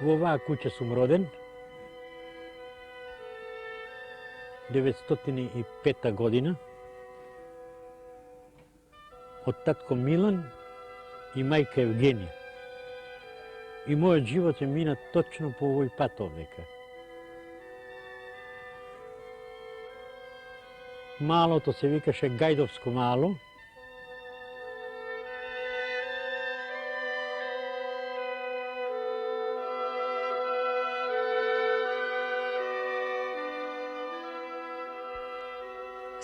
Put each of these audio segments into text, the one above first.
Во оваа куќа сум роден, 905 година, од татко Милан и мајка Евгенија. И мојот живот е мина точно по овој пат овдека. Малото се викаше Гајдовско мало.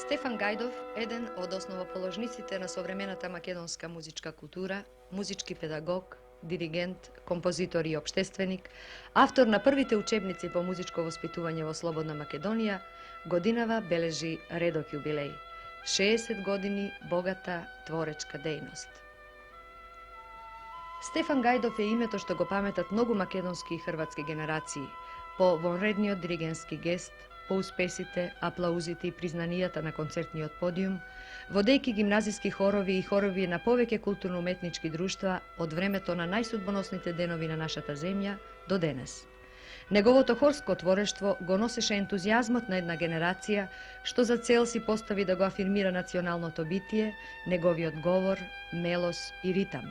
Стефан Гајдов, еден од основоположниците на современата македонска музичка култура, музички педагог, диригент, композитор и обштественик, автор на првите учебници по музичко воспитување во Слободна Македонија, годинава бележи редок јубилеј – 60 години богата творечка дејност. Стефан Гајдов е името што го паметат многу македонски и хрватски генерации по вонредниот диригентски гест, по успесите, аплаузите и признанијата на концертниот подиум, водејќи гимназиски хорови и хорови на повеќе културно-уметнички друштва од времето на најсудбоносните денови на нашата земја до денес. Неговото хорско творештво го носеше ентузијазмот на една генерација што за цел си постави да го афирмира националното битие, неговиот говор, мелос и ритам.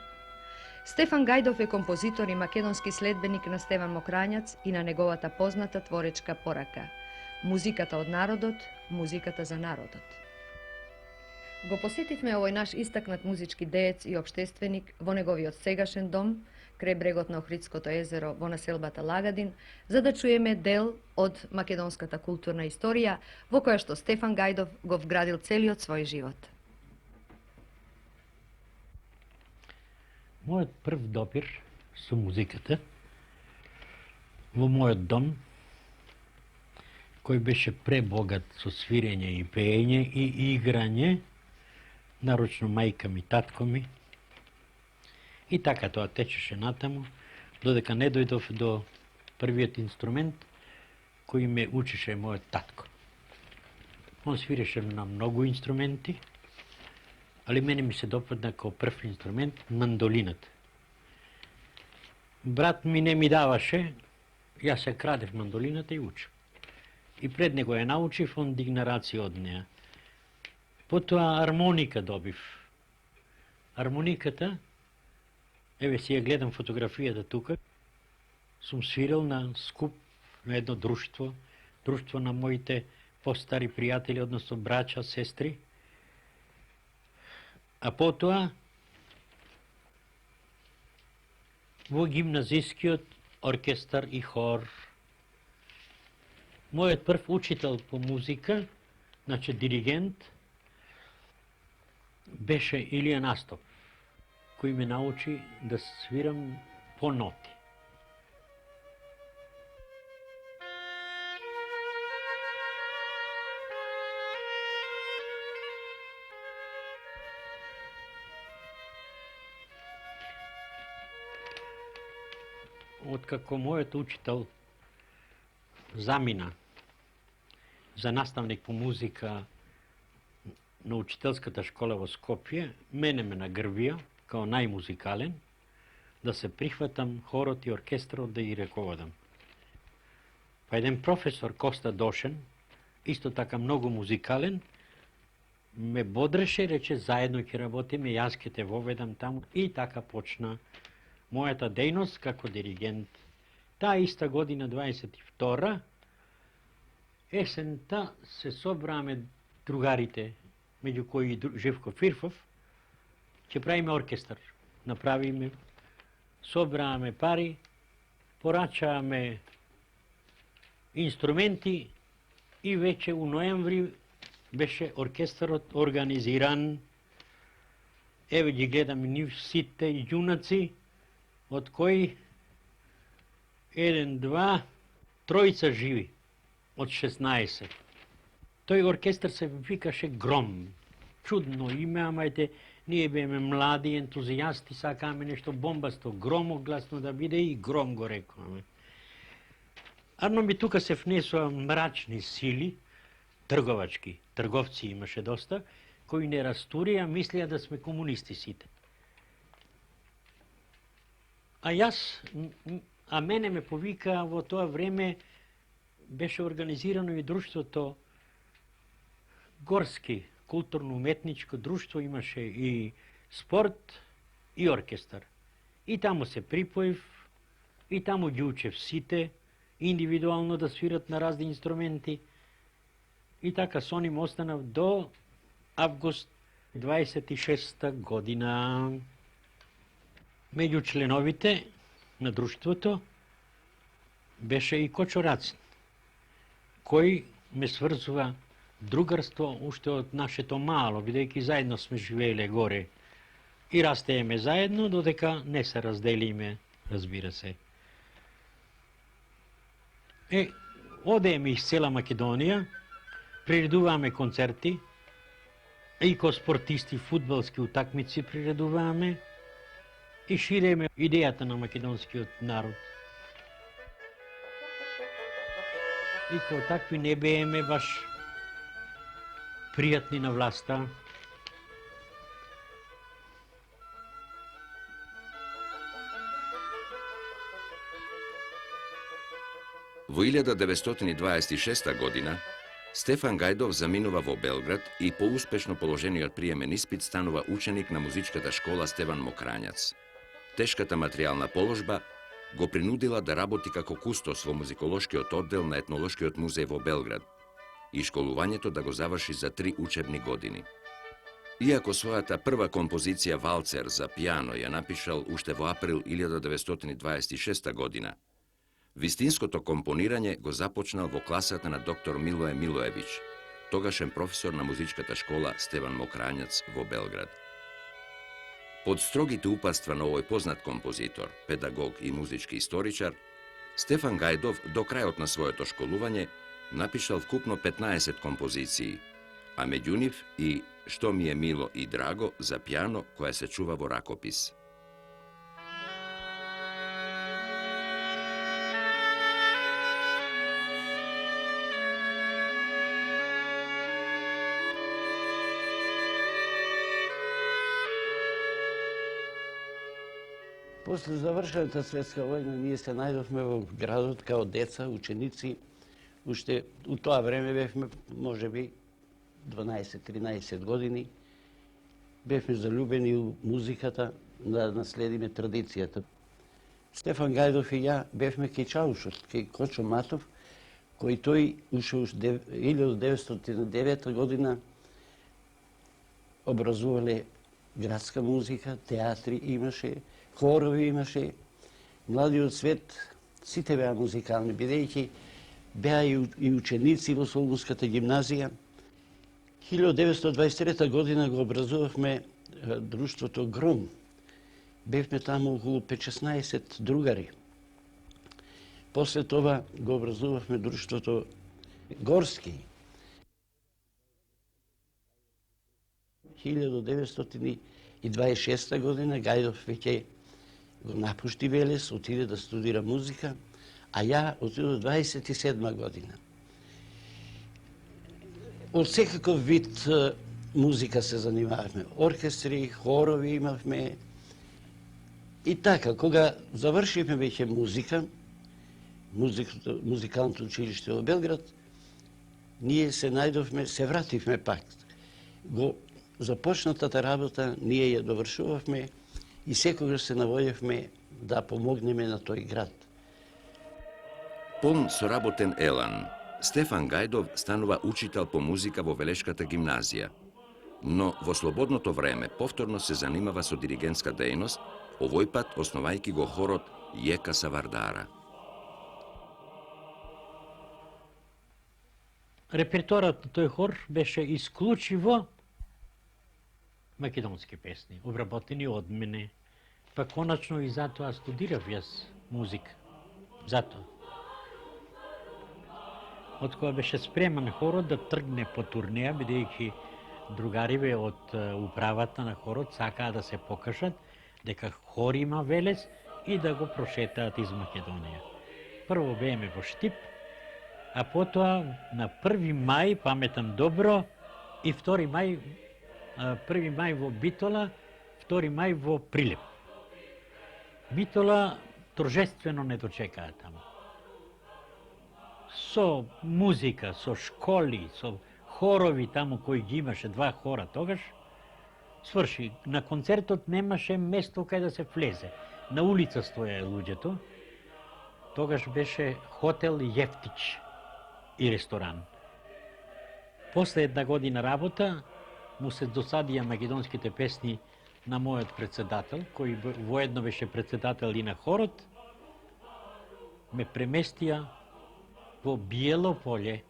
Стефан Гајдов е композитор и македонски следбеник на Стеван Мокрањац и на неговата позната творечка порака – музиката од народот, музиката за народот. Го посетивме овој наш истакнат музички деец и обштественик во неговиот сегашен дом, крај брегот на Охридското езеро во населбата Лагадин, за да чуеме дел од македонската културна историја во која што Стефан Гајдов го вградил целиот свој живот. Мојот прв допир со музиката во мојот дом, кој беше пребогат со свирење и пеење и играње, нарочно мајка ми, татко ми. И така тоа течеше натаму, додека не дојдов до првиот инструмент кој ме учеше мојот татко. Он свиреше на многу инструменти, али мене ми се допадна како прв инструмент мандолината. Брат ми не ми даваше, јас се крадев мандолината и учев. И пред него ја научив, он дигна раци од неа. Потоа армоника добив. Армониката, еве си ја гледам фотографијата тука, сум свирил на скуп на едно друштво на моите постари пријатели, односно браќа, сестри. А потоа во гимназискиот оркестар и хор. Мојот прв учител по музика, значи диригент, беше Илија Настоп, кој ме научи да свирам по ноти. Откако мојот учител замина за наставник по музика на учителската школа во Скопје, мене ме нагрвија као најмузикален да се прихватам хорот и оркестрот да ги раководам. Па еден професор Коста Дошен, исто така многу музикален, ме бодреше, рече заедно ќе работиме, јас ќе те воведам таму и така почна мојата дејност како диригент. Таа иста година, 22-ра, есента се собраме другарите, меѓу кои и Живко Фирфов, ќе правиме оркестар. Направиме, собраме пари, порачаваме инструменти и веќе у ноември беше оркестарот организиран. Еве ги гледам нив сите јунаци, од кои 1, 2, 3 живи од 16. Тој оркестар се викаше Гром. Чудно име, ама ние беме млади, ентузијасти, сакаме нешто бомбасто, громогласно да биде и Гром го рекуваме. Арно би тука се внесува мрачни сили, трговачки, трговци имаше доста, кои не растурија, мислија да сме комунисти сите. А јас А мене ме повика во тоа време беше организирано и друштвото Горски културно-уметничко друштво, имаше и спорт и оркестар. И таму се припоив, и таму ги учев сите, индивидуално да свират на разни инструменти. И така со ним останав до август 26 година. Меѓу членовите на друштвото беше и Кочо Рацин, кој ме сврзува другарство уште од нашето мало, бидејќи заедно сме живееле горе и растееме заедно, додека не се разделиме, разбира се. Одееме из цела Македонија, приредуваме концерти, и ко спортисти фудбалски утакмици приредуваме и ширеме идејата на македонскиот народ. И ко такви не бееме баш пријатни на власта. Во 1926 година Стефан Гајдов заминува во Белград и по успешно положениот приемен испит станува ученик на музичката школа Стеван Мокрањац. Тешката материјална положба го принудила да работи како кустос во музиколошкиот оддел на Етнолошкиот музеј во Белград и школувањето да го заврши за 3 учебни години. Иако својата прва композиција Валцер за пијано ја напишал уште во април 1926 година, вистинското компонирање го започнал во класата на доктор Милоје Милоевиќ, тогашен професор на музичката школа Стеван Мокрањац во Белград. Под строгите упатства на овој познат композитор, педагог и музички историчар, Стефан Гајдов до крајот на своето школување напишал вкупно 15 композиции, а меѓу нив и «Што ми е мило и драго» за пијано која се чува во ракопис. После завршената светска војна ние се најдовме во градот као деца, ученици. Уште у тоа време бевме можеби 12-13 години. Бевме залюбени у музиката да наследиме традицијата. Стефан Гајдов и ја бевме кај Чаушот, кај Кочо Матов, кој тој уште 1909 година образувале градска музика, театри имаше, хорови имаше. Младиот свет сите беа музикални, бидејќи беа и ученици во Солунската гимназија. 1923 година го образувавме друштвото Гром. Бевме таму околу 5-16 другари. После това го образувавме друштвото Горски. 1926 година Гајдов веќе го напушти Велес, отиде да студира музика, а ја отидов 27 година. Од секаков вид музика се занимававме. Оркестри, хорови имавме. И така, кога завршивме веќе музика, музикалното училиште во Белград, ние се најдовме, се вративме пак. Го започнатата работа ние ја довршувавме и секогаш се навојавме да помогнеме на тој град. Пон соработен елан, Стефан Гајдов станува учител по музика во Велешката гимназија, но во слободното време повторно се занимава со диригентска дејност, овој пат основајќи го хорот Јека Савардара. Репертуарот на тој хор беше исклучиво македонски песни, обработени од мене. Па конечно и затоа студирав јас музика. Затоа. Од кога беше спреман хорот да тргне по турнеја, бидејќи другариве од управата на хорот сакаа да се покажат дека хор има Велес и да го прошетаат из Македонија. Прво бееме во Штип, а потоа на 1 мај, паметам добро, и 2 мај, 1 мај во Битола, 2 мај во Прилеп. Битола торжествено не дочекаа таму. Со музика, со школи, со хорови таму кои ги имаше, 2 хора тогаш, сврши. На концертот немаше место кај да се влезе. На улица стоја луѓето. Тогаш беше хотел Јефтич и ресторан. После 1 година работа му се досадија македонските песни на мојот председател, кој воедно беше председател и на хорот. Ме преместија во Биело поле.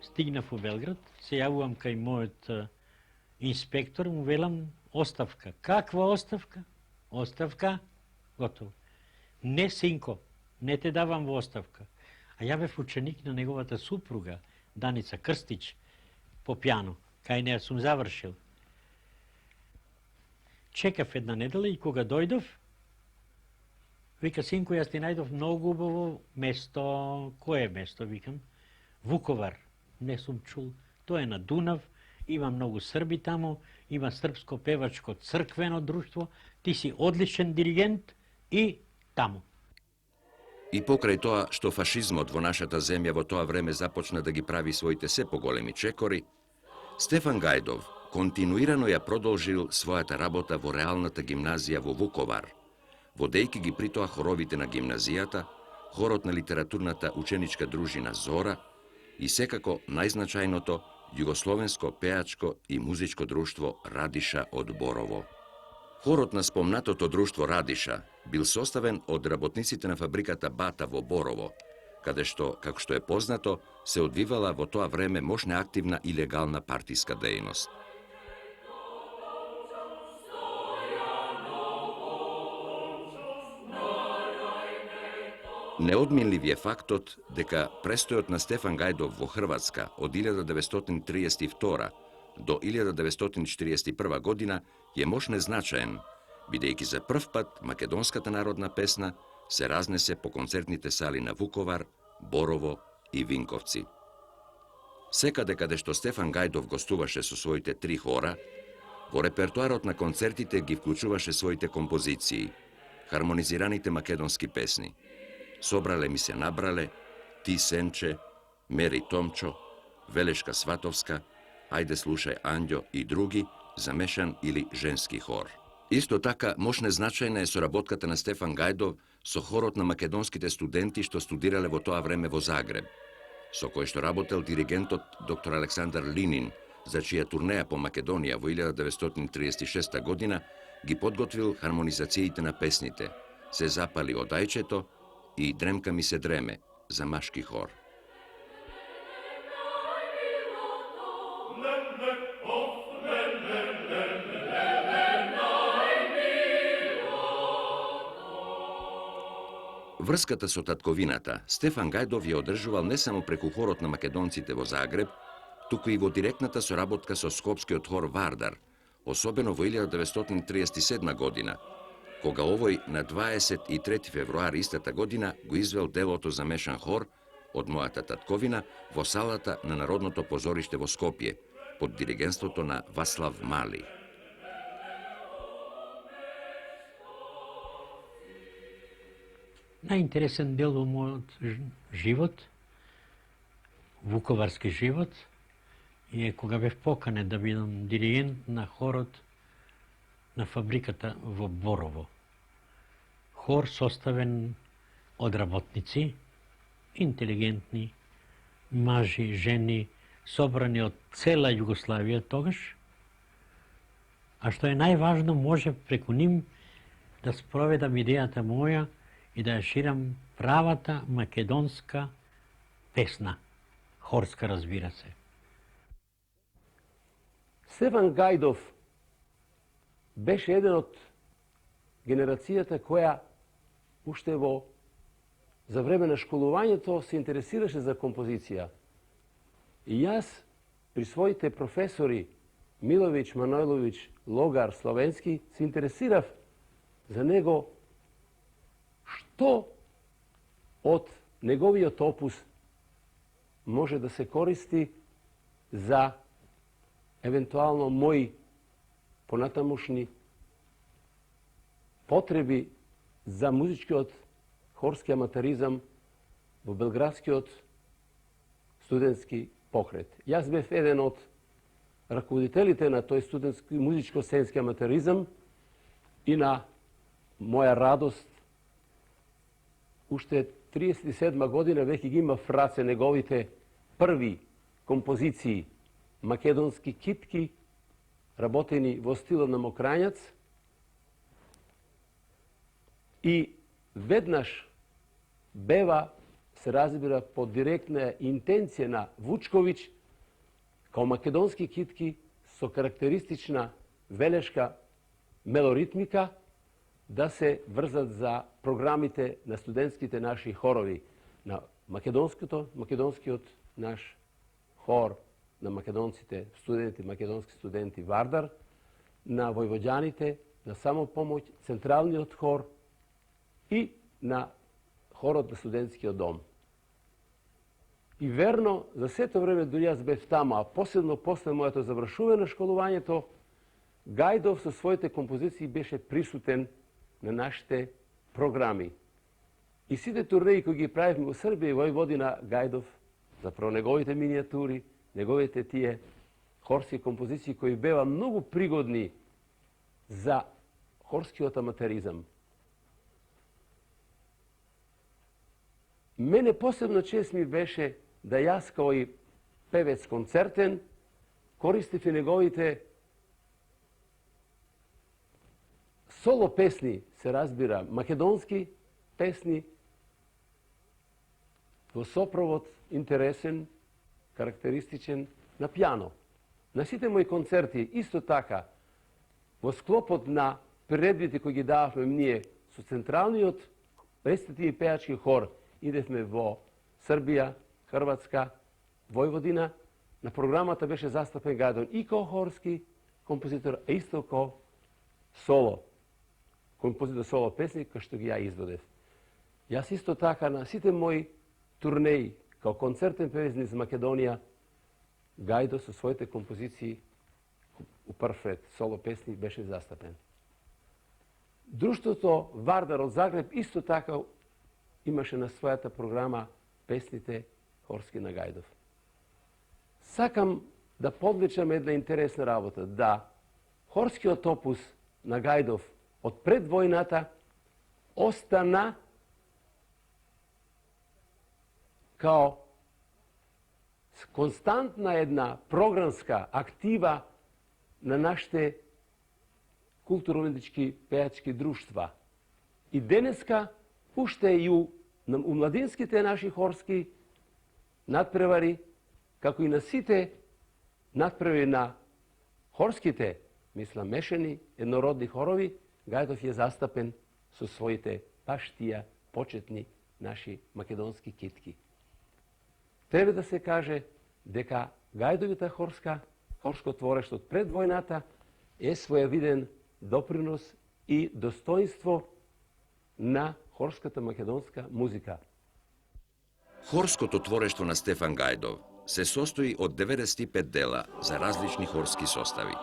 Стигнав у Белград, се јавувам кај мојот инспектор, му велам оставка. Каква оставка? Оставка? Готово. Не, синко, не те давам во оставка. А ја бев ученик на неговата супруга, Даница Крстич, по пијано. Кај неја сум завршил. Чекав 1 недела и кога дојдов, вика, синко, јас ти најдов многу убаво место. Кое место, викам? Вуковар. Не сум чул. Тоа е на Дунав, има многу срби таму, има српско певачко црквено друштво, ти си одличен диригент и таму. И покрај тоа што фашизмот во нашата земја во тоа време започна да ги прави своите се поголеми чекори, Стефан Гајдов континуирано ја продолжил својата работа во реалната гимназија во Вуковар, водејќи ги при тоа хоровите на гимназијата, хорот на литературната ученичка дружина Зора и секако најзначајното југословенско пеачко и музичко друштво Радиша од Борово. Хорот на спомнатото друштво Радиша бил составен од работниците на фабриката Бата во Борово, каде што, како што е познато, се одвивала во тоа време мощна активна и легална партиска дејност. Неодминлив е фактот дека престојот на Стефан Гајдов во Хрватска од 1932 до 1941 година е мощно значаен, бидејќи за прв пат македонската народна песна се разнесе по концертните сали на Вуковар, Борово и Винковци. Секаде каде што Стефан Гајдов гостуваше со своите 3 хора, во репертуарот на концертите ги вклучуваше своите композиции, хармонизираните македонски песни. Собрале ми се набрале, Ти Сенче, Мери Томчо, Велешка Сватовска, Ајде слушај Андјо и други, замешан или женски хор. Исто така, мощно значајна е соработката на Стефан Гајдов со хорот на македонските студенти што студирале во тоа време во Загреб, со кој што работел диригентот доктор Александар Линин, за чија турнеја по Македонија во 1936 година ги подготвил хармонизациите на песните Се запали од ајчето и Дремка ми се дреме за машки хор. Врската со татковината Стефан Гајдов ја одржувал не само преку хорот на македонците во Загреб, туку и во директната соработка со скопскиот хор Вардар, особено во 1937 година, кога овој на 23 февруари истата година го извел делото за мешан хор од мојата татковина во салата на Народното позориште во Скопје, под диригентството на Васлав Мали. Најинтересен дел во мојот живот, вуковарски живот, е кога бев поканет да бидам диригент на хорот на фабриката во Борово. Хор составен од работници, интелигентни, мажи, жени, собрани од цела Југославија тогаш, а што е најважно, може преку ним да спроведам идејата моја и да ја ширам правата македонска песна, хорска, разбира се. Стефан Гајдов беше еден од генерацијата која уште за време на школувањето се интересираше за композиција. И јас при своите професори Миловиќ, Манојловиќ, Логар, Словенски се интересирав за него што од неговиот опус може да се користи за евентуално мои понатамошни потреби за музичкиот хорски аматеризам во белградскиот студентски покрет. Јас бев еден од раководителите на тој студентски музичко-сценски аматеризам и на моја радост уште 37 година веќе ги има в раце неговите први композиции македонски китки, работени во стилот на Мокрањац, и веднаш бева, се разбира, по директна интенција на Вучковиќ, као македонски китки со карактеристична велешка мелоритмика, да се врзат за програмите на студентските наши хорови, на македонскиот наш хор, на македонците студенти, македонски студенти Вардар, на војвоđаните, на Самопомоќ, централниот хор и на хорот на студентскиот дом. И верно, за сето време дори јас бев таму, а посебно после моето завршување на школувањето, Гајдов со своите композиции беше присутен на нашите програми. И сите турнеи кои ги правивме во Србија и Војводина, Гајдов, заправо неговите миниатури, неговите тие хорски композиции кои беа многу пригодни за хорскиот аматеризам. Мене посебно чест ми беше да јас као и певец концертен користив и неговите соло песни, се разбира, македонски песни, во сопровод интересен, карактеристичен на пијано. На сите мои концерти, исто така, во склопот на приредбите кои ги дававме ние со централниот рецитативни и пејачки хор, идевме во Србија, Хрватска, Војводина. На програмата беше застапен Гајдов и као хорски композитор, а исто као соло композитор, соло песник, кај што ги ја изводев. Јас исто така на сите мои турнеи, као концертен певец низ Македонија, Гајдо со своите композиции у прв ред, соло песник, беше застапен. Друштвото Вардар од Загреб исто така имаше на својата програма песните хорски на Гајдов. Сакам да подличам една интересна работа, да хорскиот опус на Гајдов од пред војната остана као константна една програмска актива на нашите културно-уметнички пејачки друштва. И денеска уште и у младинските наши хорски надпревари, како и на сите надпревари на хорските, мислам, мешани, еднородни хорови, Гајдов е застапен со своите баш тие почетни наши македонски китки. Треба да се каже дека Гајдовите хорско творешто од пред војната е своевиден допринос и достоинство на хорската македонска музика. Хорското творештво на Стефан Гајдов се состои од 95 дела за различни хорски состави.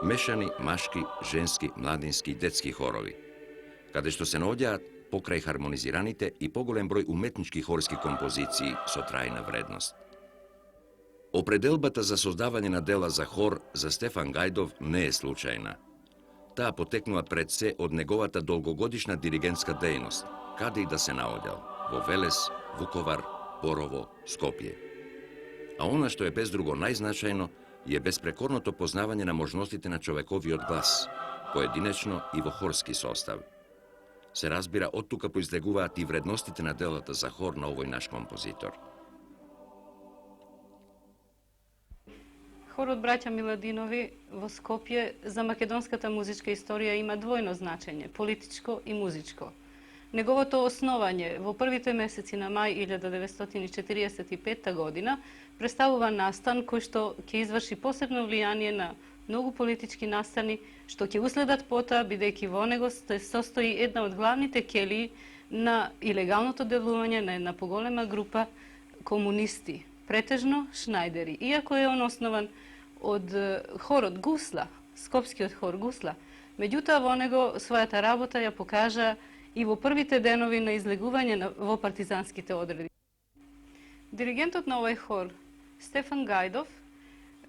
Мешани, машки, женски, младински и детски хорови, каде што се наоѓаат покрај хармонизираните и поголем број уметнички хорски композиции со трајна вредност. Определбата за создавање на дела за хор за Стефан Гајдов не е случајна. Таа потекнува пред се од неговата долгогодишна диригентска дејност, каде и да се наоѓал, во Велес, Вуковар, Борово, Скопје. А она што е без друго најзначајно е безпрекорното познавање на можностите на човековиот глас, поединечно и во хорски состав. Се разбира, од тука поизлегуваат и вредностите на делата за хор на овој наш композитор. Хорот браќа Миладинови во Скопје за македонската музичка историја има двојно значење, политичко и музичко. Неговото основање во првите месеци на мај 1945 година представува настан кој што ќе изврши посебно влијание на многу политички настани, што ќе уследат потоа, бидејќи во него се состои една од главните келии на илегалното делување на една поголема група комунисти, претежно шнајдери. Иако е он основан од хорот Гусла, скопскиот хор Гусла, Меѓутоа, во него својата работа ја покажа и во првите денови на излегување во партизанските одреди. Диригентот на овој хор, Стефан Гајдов,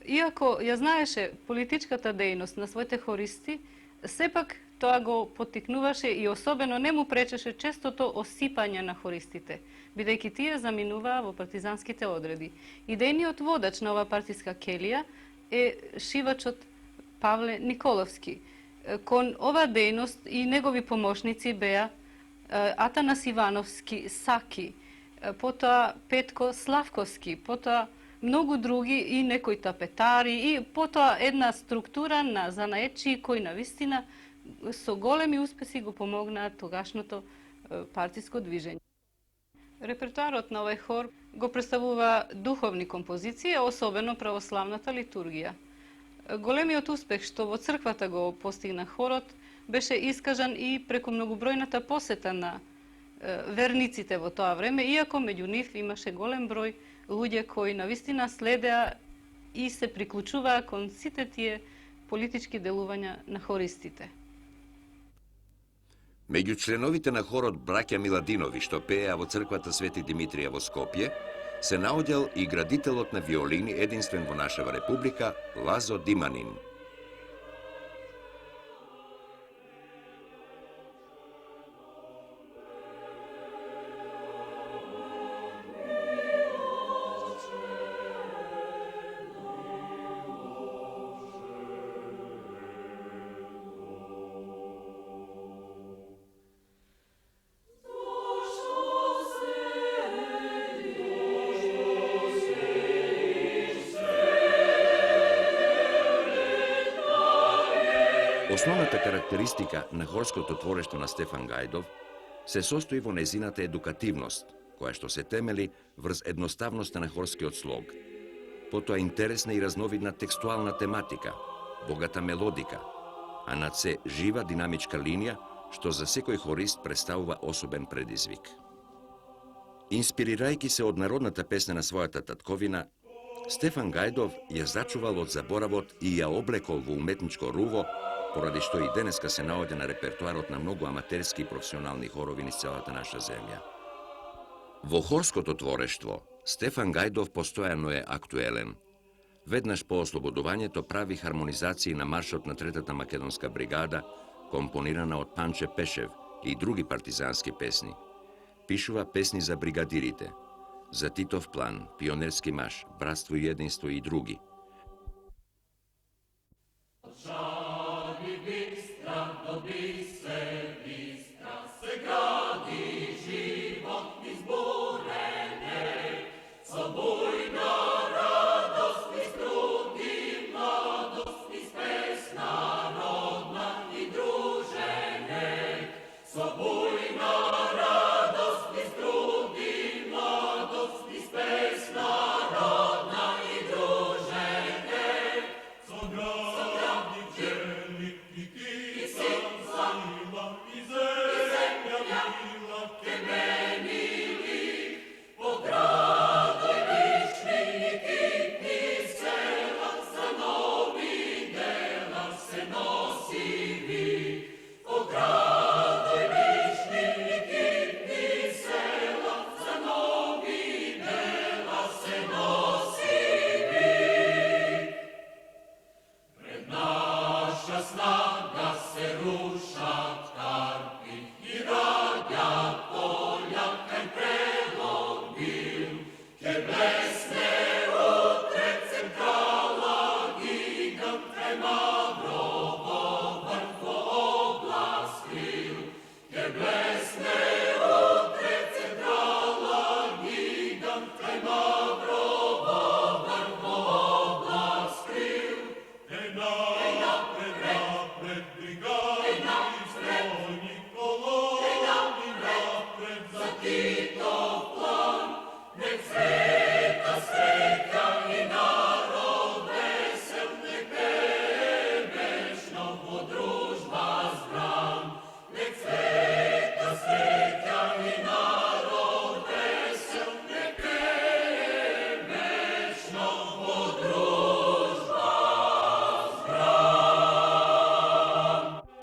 иако ја знаеше политичката дејност на своите хористи, сепак тоа го поттикнуваше и особено не му пречеше честото осипање на хористите, бидејќи тие заминуваа во партизанските одреди. Идејниот водач на оваа партиска келија е шивачот Павле Николовски. Кон оваа дејност и негови помошници беа Атанас Ивановски Саки, потоа Петко Славковски, потоа многу други и некои тапетари и потоа една структура на занаетчии кои навистина со големи успеси го помогнаат тогашното партиско движење. Репертоарот на овој хор го представува духовни композиции, особено православната литургија. Големиот успех што во црквата го постигна хорот беше искажан и преку многобројната посета на верниците во тоа време, иако меѓу нив имаше голем број луѓе кои навистина следеа и се приклучуваа кон сите тие политички делувања на хористите. Меѓу членовите на хорот браќа Миладинови, што пееа во црквата Свети Димитрија во Скопје, се наоѓал и градителот на виолини, единствен во нашава република, Лазо Диманин. Основната карактеристика на хорското творештво на Стефан Гајдов се состои во незината едукативност, која што се темели врз едноставноста на хорскиот слог. Потоа интересна и разновидна текстуална тематика, богата мелодика, а над се жива динамичка линија, што за секој хорист представува особен предизвик. Инспирирајќи се од народната песна на својата татковина, Стефан Гајдов ја зачувал од заборавот и ја облекол во уметничко руво, поради што и денеска се наоѓа на репертоарот на многу аматерски и професионални хорови низ целата наша земја. Во хорското творештво, Стефан Гајдов постојано е актуелен. Веднаш по ослободувањето прави хармонизации на маршот на Третата македонска бригада, компонирана од Панче Пешев и други партизански песни. Пишува песни за бригадирите, за Титов план, Пионерски маш, Братство и единство и други. Sogra, dzielnik i kisa,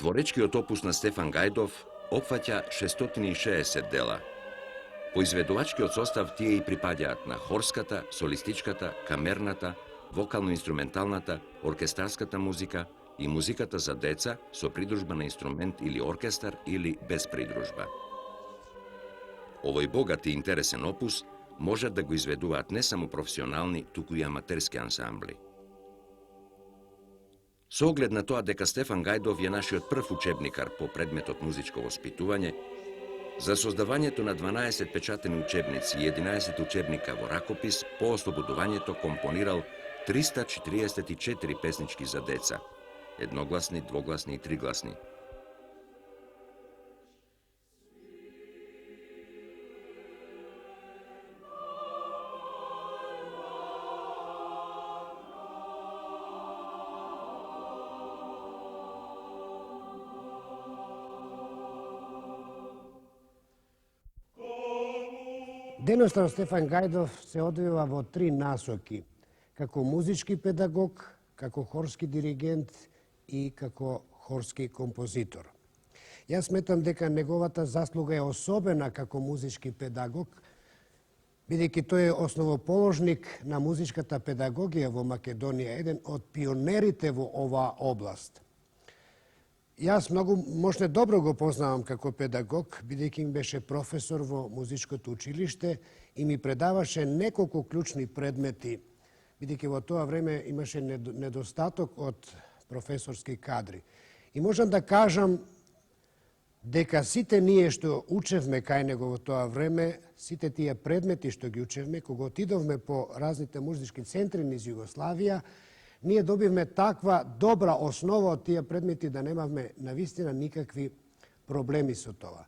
Творечкиот опус на Стефан Гајдов опфаќа 660 дела. По изведувачкиот состав тие и припаѓаат на хорската, солистичката, камерната, вокално-инструменталната, оркестарската музика и музиката за деца со придружба на инструмент или оркестар или без придружба. Овој богат и интересен опус можат да го изведуваат не само професионални, туку и аматерски ансамбли. Со оглед на тоа дека Стефан Гајдов е нашиот прв учебникар по предметот музичко воспитување, за создавањето на 12 печатени учебници и 11 учебника во ракопис по ослободувањето компонирал 344 песнички за деца, едногласни, двогласни и тригласни. Деносна Стефан Гајдов се одвива во три насоки, како музички педагог, како хорски диригент и како хорски композитор. Јас сметам дека неговата заслуга е особена како музички педагог, бидејќи тој е основоположник на музичката педагогија во Македонија, еден од пионерите во оваа област. Јас многу можне добро го познавам како педагог, бидејќи ми беше професор во музичкото училиште и ми предаваше неколку клучни предмети, бидејќи во тоа време имаше недостаток од професорски кадри. И можам да кажам дека сите ние што учевме кај него во тоа време, сите тие предмети што ги учевме, кога отидовме по разните музички центри низ Југославија, ние добивме таква добра основа од тие предмети да немавме навистина никакви проблеми со тоа.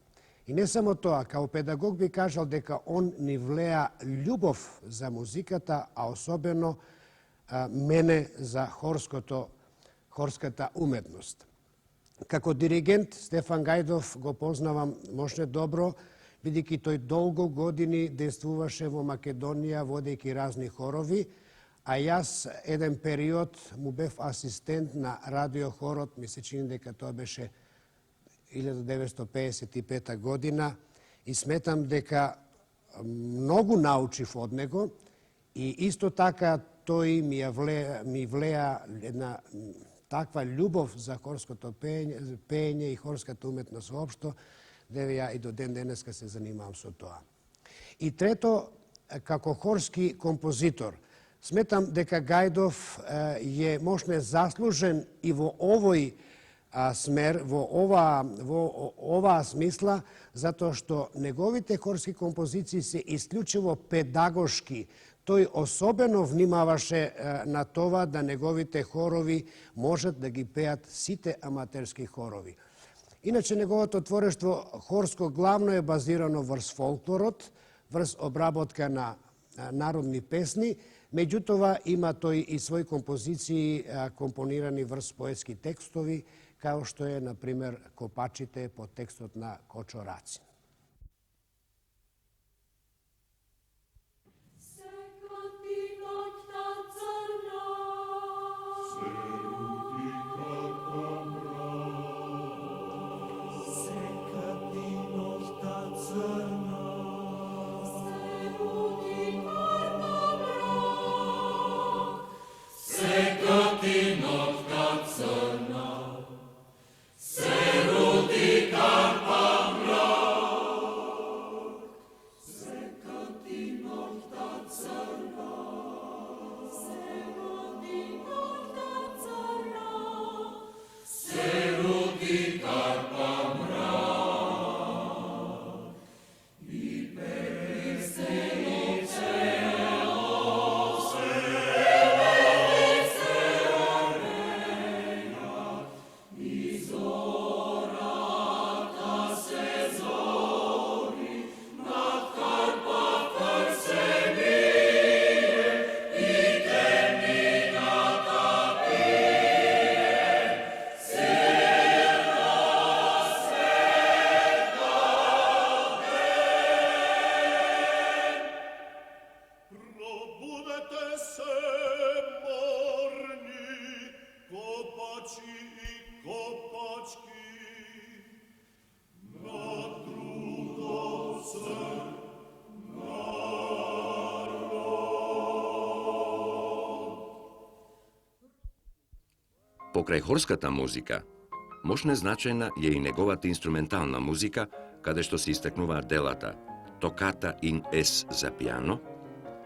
И не само тоа, као педагог би кажал дека он ни влеа љубов за музиката, а особено мене за хорската уметност. Како диригент Стефан Гајдов го познавам можне добро, бидејќи тој долго години действуваше во Македонија водејќи разни хорови, а јас еден период му бев асистент на радиохорот, ми се чини дека тоа беше 1955 година и сметам дека многу научив од него и исто така тој ми влеа една таква љубов за хорското пеење и хорската уметност воопшто, дека ја и до ден денеска се занимавам со тоа. И трето, како хорски композитор, сметам дека Гајдов е можне заслужен и во овој смер, во оваа смисла, затоа што неговите хорски композиции се исклучиво педагошки. Тој особено внимаваше на това да неговите хорови можат да ги пеат сите аматерски хорови. Иначе неговото творештво хорско главно е базирано врз фолклорот, врз обработка на народни песни, меѓутоа има тој и своји композиции компонирани врз поетски текстови, као што е, например, Копачите по текстот на Кочо Рацин. Kopaci i kopački Покрај хорската музика, мощна значајна е и неговата инструментална музика, каде што се истакнуваат делата Токата in Es за пијано,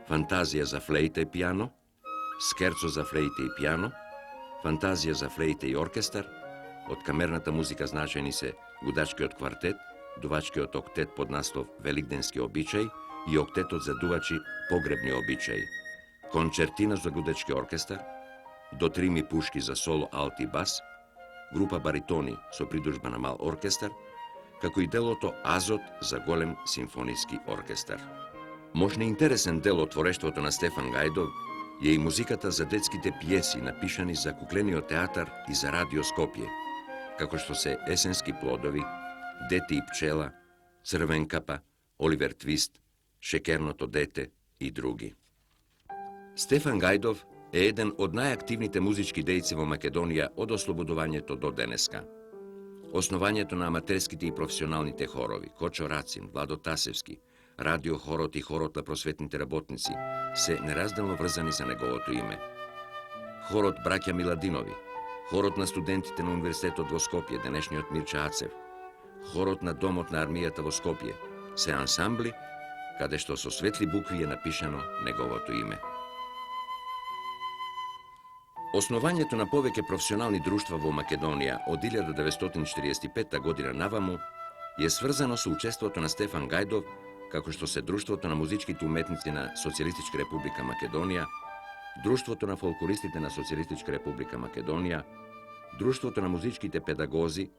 Фантазија за флейта и пијано, Скерцо за флейта и пијано, Фантазија за флейта и оркестар. Од камерната музика значајни се гудачкиот квартет, дувачкиот октет под наслов Великденски обичај и октетот за дувачи Погребни обичаи, кончертина за гудачки оркестар, до 3 пушки за соло, алт и бас, група баритони со придружба на мал оркестар, како и делото Азот за голем симфониски оркестар. Можна интересен дел од творештвото на Стефан Гајдов е и музиката за детските пиеси напишани за куклениот театар и за радио Скопје, како што се Есенски плодови, Дете и пчела, Црвен капа, Оливер Твист, Шекерното дете и други. Стефан Гајдов е еден од најактивните музички дејци во Македонија од ослободувањето до денеска. Основањето на аматерските и професионалните хорови, Кочо Рацин, Владо Тасевски, радиохорот и хорот на просветните работници се неразделно врзани за неговото име. Хорот браќа Миладинови, хорот на студентите на Универзитетот во Скопје, денешниот Мирча Ацев, хорот на Домот на армијата во Скопје, се ансамбли каде што со светли букви е напишано неговото име. Основањето на повеќе професионални друштва во Македонија од 1945 година наваму е сврзано со учеството на Стефан Гајдов, како што се Друштвото на музичките уметници на Социјалистичка република Македонија, Друштвото на фолклористите на Социјалистичка република Македонија, Друштвото на музичките педагози,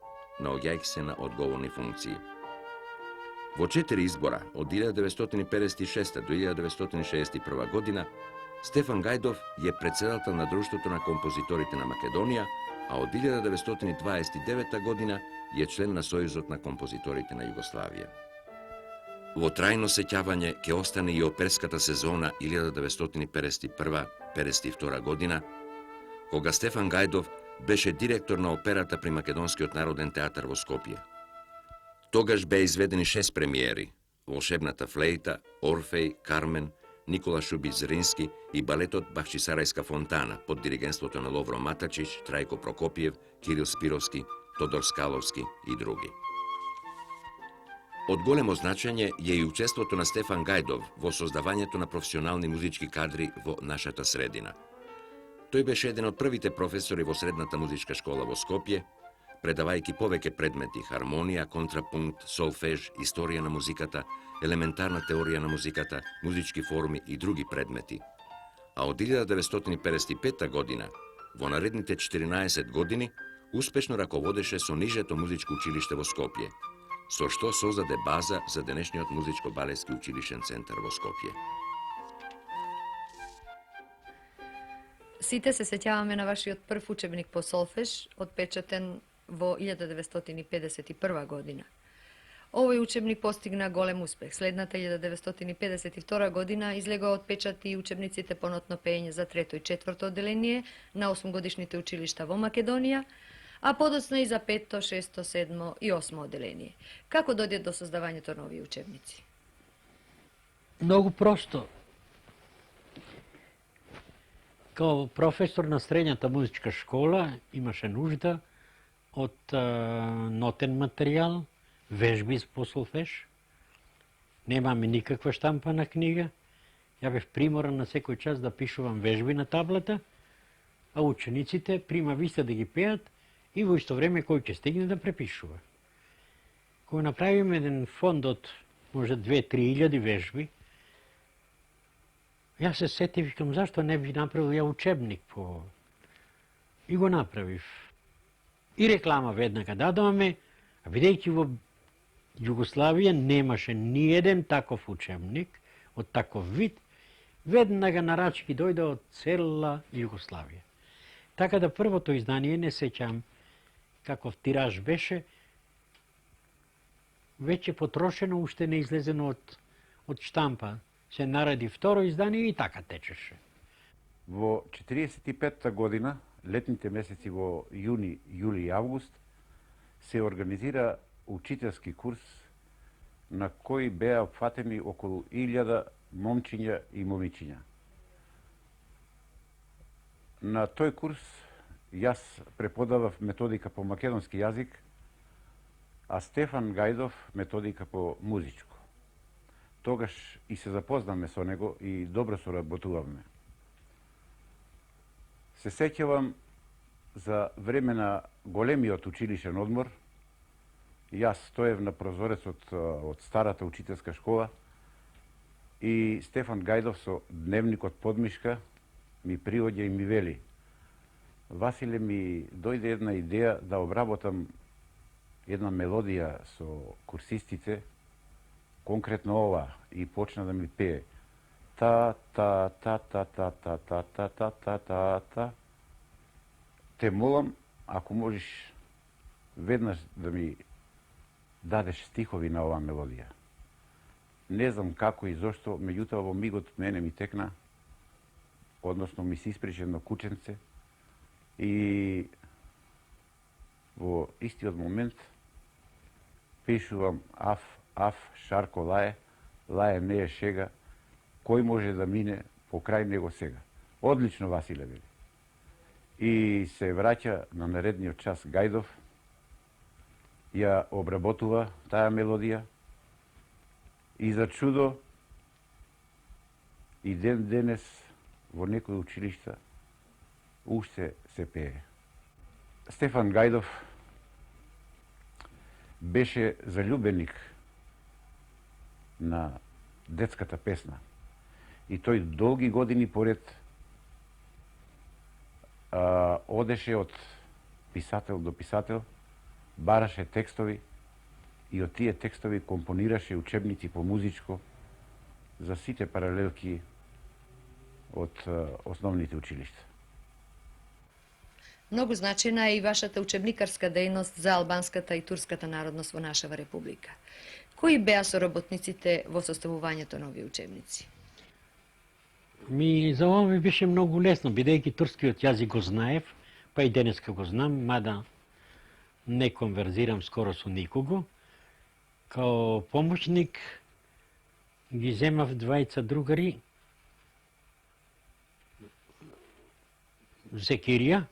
наоѓајќи се на одговорни функции. Во 4 избора од 1956 до 1961 година Стефан Гајдов е председател на Друштвото на композиторите на Македонија, а од 1929 година е член на Сојузот на композиторите на Југославија. Во трајно сеќавање ќе остане и оперската сезона 1951-52 година, кога Стефан Гајдов беше директор на операта при Македонскиот народен театар во Скопје. Тогаш беа изведени 6 премиери: Волшебната флейта, Орфеј, Кармен, Никола Шубиć Зрински и балетот Бахчисарајска фонтана под диригентството на Ловро Матачич, Трајко Прокопиев, Кирил Спировски, Тодор Скаловски и други. Од големо значење е и учеството на Стефан Гајдов во создавањето на професионални музички кадри во нашата средина. Тој беше еден од првите професори во средната музичка школа во Скопје, предавајќи повеќе предмети: хармонија, контрапункт, солфеж, историја на музиката, елементарна теорија на музиката, музички форми и други предмети. А од 1955 година, во наредните 14 години, успешно раководеше со нижето музичко училиште во Скопје, со што создаде база за денешниот музичко-балетски училишен центар во Скопје. Сите се сеќаваме на вашиот прв учебник по солфеж, отпечатен во 1951 година. Овој учебник постигна голем успех. Следната 1952 година излегоа отпечати и учебниците по нотно пеење за трето и четврто одделение на 8-годишните училишта во Македонија, а подоцна и за 5, 6, 7 и 8 одделение. Како дојде до создавањето на овие учебници? Многу просто. Као професор на средњата музичка школа имаше нужда од нотен материјал, вежби по солфеж. Немаме никаква штампана книга. Ја бев приморан на секој час да пишувам вежби на таблата, а учениците прима виста да ги пеат и во исто време кој ќе стигне да препишува. Кога направиме еден фонд од може 2-3 илјади вежби, јас се сетив, викам, зашто не би направил ја учебник по ова? И го направив. И реклама веднага дадоваме, а бидејќи во Југославија немаше ни еден таков учебник, од таков вид, веднага нарачки дојде од цела Југославија. Така да првото издание, не сеќам каков тираж беше, веќе потрошено, уште не излезено од штампа. Се нареди второ издание и така течеше. Во 45-та година, летните месеци во јуни, јули и август, се организира учителски курс на кој беа фатени околу 1000 момчиња и момичиња. На тој курс Јас преподавав методика по македонски јазик, а Стефан Гајдов методика по музичко. Тогаш и се запознаме со него и добро соработувавме. Се сеќавам за време на големиот училишен одмор, јас стоев на прозорецот од старата учителска школа и Стефан Гајдов со дневникот под мишка ми приоѓа и ми вели: Василе, ми дојде една идеја да обработам една мелодија со курсистите, конкретно ова, и почна да ми пее та та та та та та та та та та та та. Те молам, ако можеш веднаш да ми дадеш стихови на оваа мелодија. Не знам како и зошто, меѓутоа во мигот мене ми текна, односно ми се исприча едно кученце и во истиот момент пишувам аф, шарко лае, лае не е шега, кој може да мине покрај него сега. Одлично, Василе, вели. И се враќа на наредниот час Гајдов, ја обработува таа мелодија и за чудо и ден денес во некои училишта уште се пее. Стефан Гајдов беше заљубеник на детската песна и тој долги години поред одеше од писател до писател, бараше текстови и од тие текстови компонираше учебници по музичко за сите паралелки од основните училишта. Многу значајна е и вашата учебникарска дејност за албанската и турската народност во нашава република. Кои беа соработниците во составувањето на овие учебници? За ова ми беше многу лесно, бидејќи турскиот јазик го знаев, па и денеска го знам, мада не конверзирам скоро со никого. Као помошник ги земав двајца другари, Зекирија,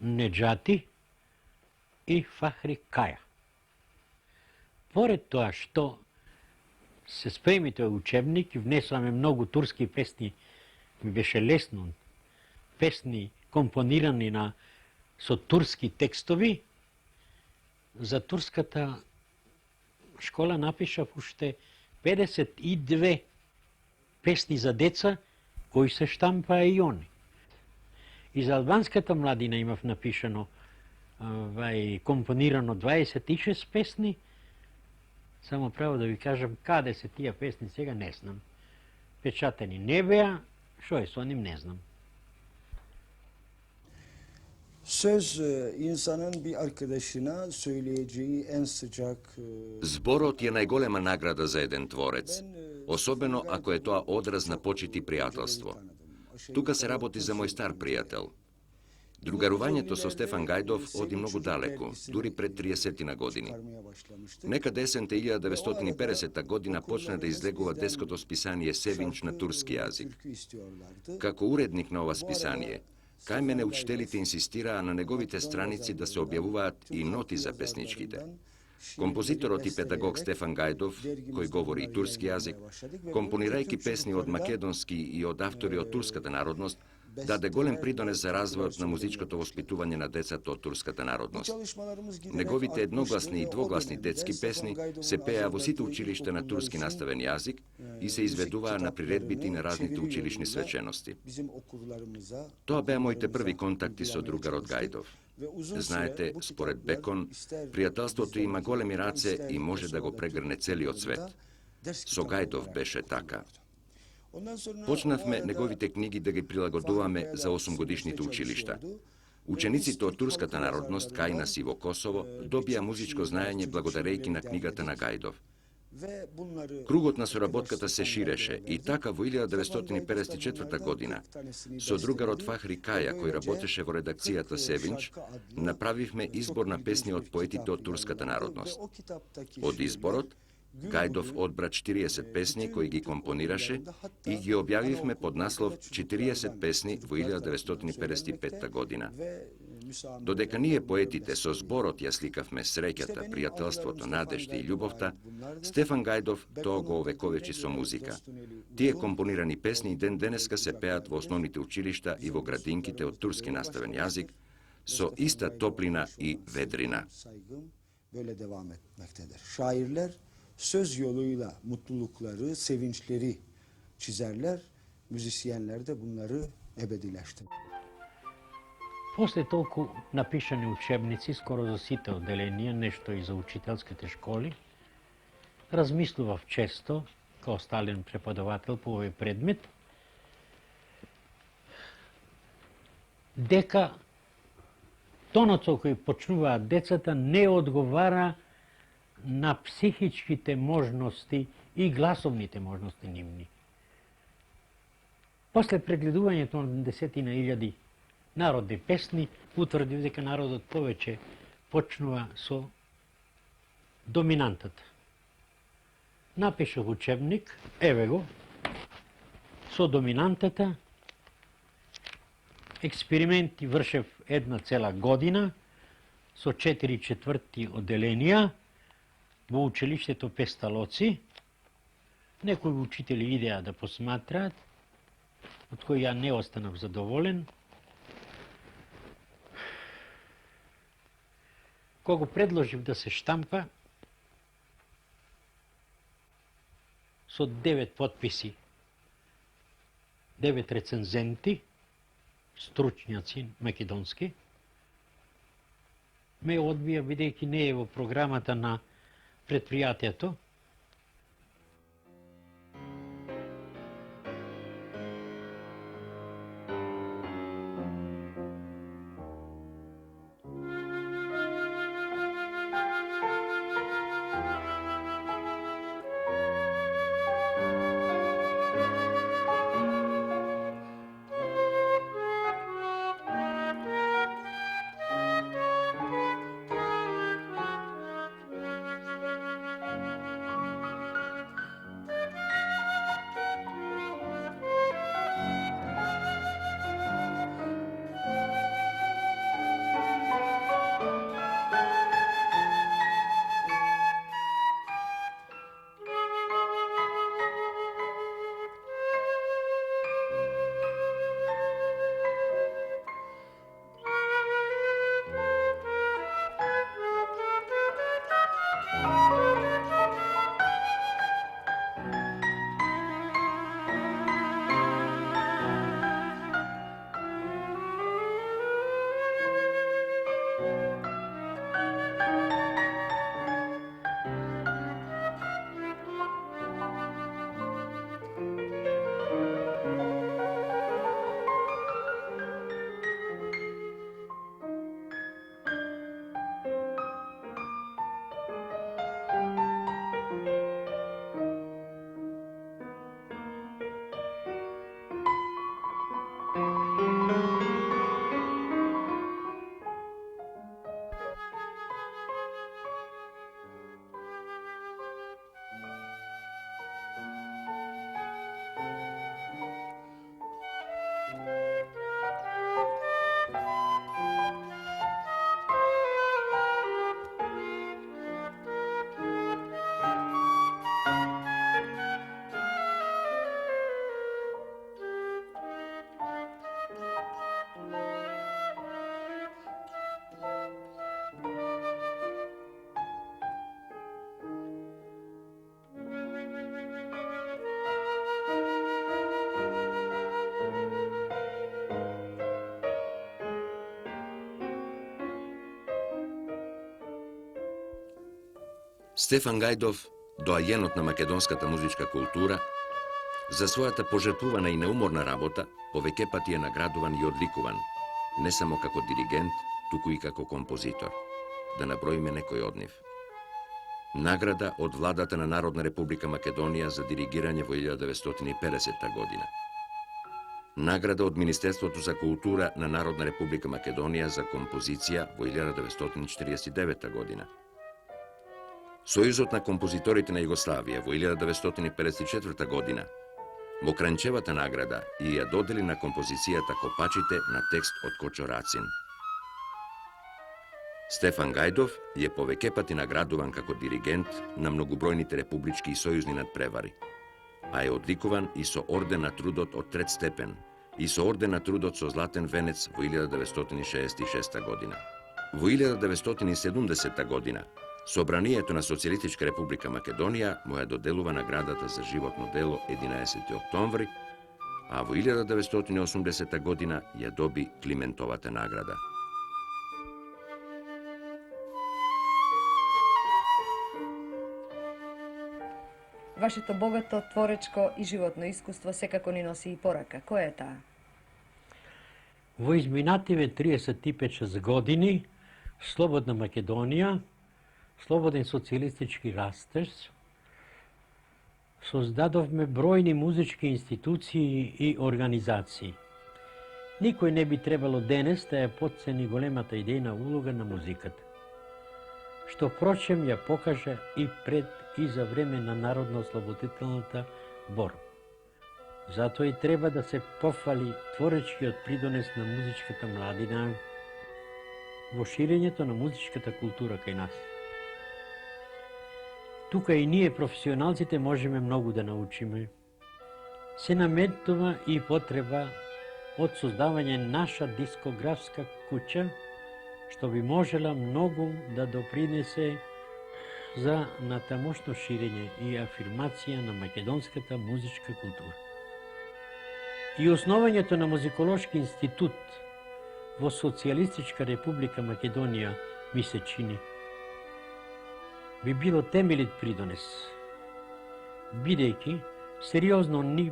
Неджати и Фахри Каја. Поред тоа што се спреми тој учебник и внесуваме многу турски песни, ми беше лесно, песни компонирани со турски текстови, за турската школа напишав уште 52 песни за деца, кои се штампаа и они. И за албанската младина имав напишано, компонирано 26 песни. Само право да ви кажам, каде се тие песни сега, не знам. Печатени не беа, шо е со ним, не знам. Söz insanın bir arkadaşına söyleyeceği en sıcak... Зборот е најголема награда за еден творец, особено ако е тоа одраз на почит и пријателство. Тука се работи за мој стар пријател. Другарувањето со Стефан Гајдов оди многу далеко, дури пред 30 години. Некаде есента 1950 година почна да излегува детското списание Севинч на турски јазик. Како уредник на ова списание, кај мене учителите инсистираа на неговите страници да се објавуваат и ноти за песничките. Композиторот и педагог Стефан Гајдов, кој говори и турски јазик, компонирајќи песни од македонски и од автори од турската народност, даде голем придонес за развојот на музичкото воспитување на децата од турската народност. Неговите едногласни и двогласни детски песни се пеа во сите училишта на турски наставен јазик и се изведуваа на приредбите на разните училишни свечености. Тоа беа моите први контакти со другарот Гајдов. Знаете, според Бекон, пријателството има големи раце и може да го прегрне целиот свет. Со Гајдов беше така. Почнавме неговите книги да ги прилагодуваме за 8-годишните училишта. Учениците од турската народност кај нас и во Косово добија музичко знаење благодарејќи на книгата на Гајдов. Кругот на соработката се ширеше и така во 1954 година со другарот Фахри Каја, кој работеше во редакцијата Севинч, направивме избор на песни од поетите од турската народност. Од изборот Гајдов одбра 40 песни кои ги компонираше и ги објавивме под наслов 40 песни во 1955 година. Додека ние поетите со зборот ја сликавме среќата, пријателството, надежда и љубовта, Стефан Гајдов тоа го овековечи со музика. Тие компонирани песни и ден денеска се пеат во основните училишта и во градинките од турски наставен јазик, со иста топлина и ведрina. Böyle devam etmektedir. Şairler söz yoluyla mutlulukları, sevinçleri çizerler. Müzisyenler de bunları ebedileştirir. После толку напишани учебници, скоро за сите одделенија, нешто и за учителските школи, размислував често, као стален преподавател по овој предмет, дека тонот со кој почнуваат децата не одговара на психичките можности и гласовните можности нивни. После прегледувањето на десетина илјади народни песни, утврдив дека народот повеќе почнува со доминантата. Напишав учебник, еве го, со доминантата, експерименти вршев една цела година, со 4/4 одделенија, во училиштето Песталоци. Некои учители идеа да посматраат, од кои ја не останав задоволен. Кога предложив да се штампа, со 9 подписи, 9 рецензенти, стручњаци македонски, ме одбија бидејќи не е во програмата на предпријатието. Стефан Гајдов, доајенот на македонската музичка култура, за својата пожртвувана и неуморна работа, повеќе пати е наградуван и одликуван, не само како диригент, туку и како композитор. Да наброиме некој од нив. Награда од владата на Народна република Македонија за диригирање во 1950 година. Награда од Министерството за култура на Народна република Македонија за композиција во 1949 година. Сојузот на композиторите на Југославија во 1954 година Мокранчевата награда и ја додели на композицијата Копачите на текст од Кочо Рацин. Стефан Гајдов е повеќе пати наградуван како диригент на многобројните републички и сојузни надпревари, а е одликуван и со орден на трудот од трет степен и со орден на трудот со златен венец во 1966 година. Во 1970 година Собранието на Социјалистичка република Македонија му ја доделува наградата за животно дело 11. октомври, а во 1980 година ја доби Климентовата награда. Вашето богато творечко и животно искуство секако ни носи и порака. Која е таа? Во изминативе 35 години слободна Македонија, слободен социјалистички растеж, создадовме бројни музички институции и организации. Никој не би требало денес да ја потцени големата идејна улога на музиката, што впрочем ја покажа и пред и за време на народно-ослободителната борба. Затоа и треба да се пофали творечкиот придонес на музичката младина во ширењето на музичката култура кај нас. Тука и ние, професионалците, можеме многу да научиме. Се наметнува и потреба од создавање наша дискографска куќа, што би можела многу да допринесе за натамошно ширење и афирмација на македонската музичка култура. И основањето на музиколошки институт во Социјалистичка република Македонија ми се чини би било темелит придонес, бидејќи сериозно ни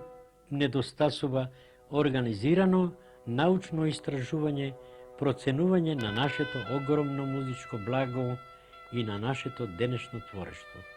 недостасува организирано научно истражување, проценување на нашето огромно музичко благо и на нашето денешно творештво.